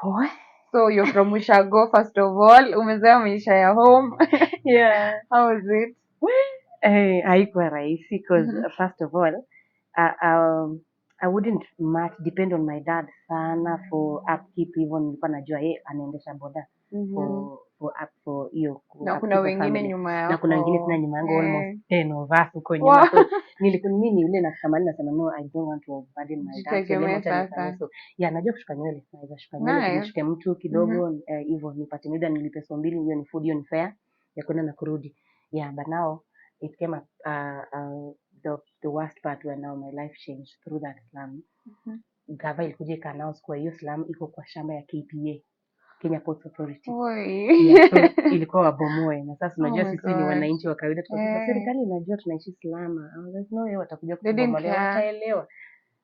Oh, So you're from Ushago first of all. Umezoea maisha ya home. yeah. How was it? Haikuwa rahisi because Mhm. first of all, I wouldn't much depend on my dad sana for upkeep. Hivyo nilikuwa najua yeye anaendesha boda for hiyo Na kuna upkeep of wengine family. nyuma Na kuna wengine tena yako. nyuma yangu Eh. almost 10 of us huko Wow. nyuma. So mimi ni yule nasema no, I don't want to burden my dad. So Jitegemee let me tell you sasa. so yeah, najua kushuka nywele. Naweza shuka nywele, Nice. nimshike mtu kidogo hivyo nipate muda nilipe so mbili, hiyo ni food, hiyo ni fare ya kwenda na kurudi. Yeah, but now it came up the worst part where now my life changed through that slum. Gava ilikuja ika-announce kwa hiyo slum iko kwa shamba ya KPA, Kenya Ports Authority. Oi. Yeah, so ilikuwa wabomoe na sasa unajua my sisi ni God. wananchi wa kawaida tukasema Eh. serikali inajua tunaishi slum. There's no way watakuja They didn't kutubomolewa, care. wataelewa.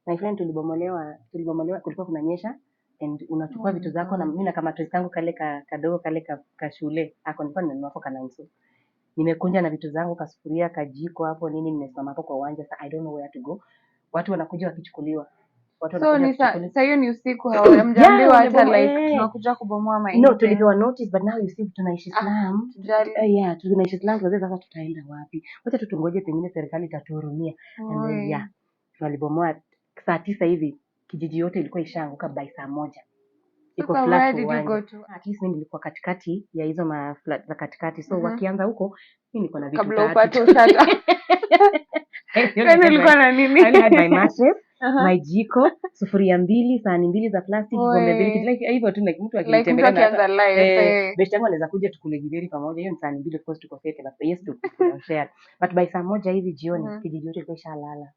My friend tulibomolewa kulikuwa kunanyesha and unachukua vitu zako na mimi na kama toys kangu kale kadogo kale ka shule ako nilikuwa nimenunua hapo kana hizo. Nimekunja na vitu zangu kasufuria kajiko hapo nini, nimesimama hapo kwa uwanja. Sasa I don't know where to go. Watu wanakuja wakichukuliwa. So ni sasa hiyo ni usiku hamjaambiwa hata like tunakuja kubomoa mahindi. No, tulipewa notice but now you see tunaishi slum. Tujali. Yeah, tunaishi slum kwa sasa tutaenda wapi? Wacha tu tungoje pengine serikali itatuhurumia. And then yeah, walibomoa saa 9 hivi kijiji yote ilikuwa ishaanguka by saa 1. Iko Sasa flat where for did you one. go to? At least mimi nilikuwa katikati ya hizo ma flat za katikati. So wakianza huko mimi niko na vitu kabla tatu. upate ushata. Wewe ulikuwa na nini? I had my mattress, my jiko, sufuria 2, sahani 2 za plastic, vikombe 2, like hivyo tu like mtu akitembelea na akianza life. best yangu anaweza kuja tukule githeri pamoja. Hiyo ni sahani 2 of course tuko sete but yes to share. But by saa 1 hivi jioni kijiji yote kilikuwa ishalala.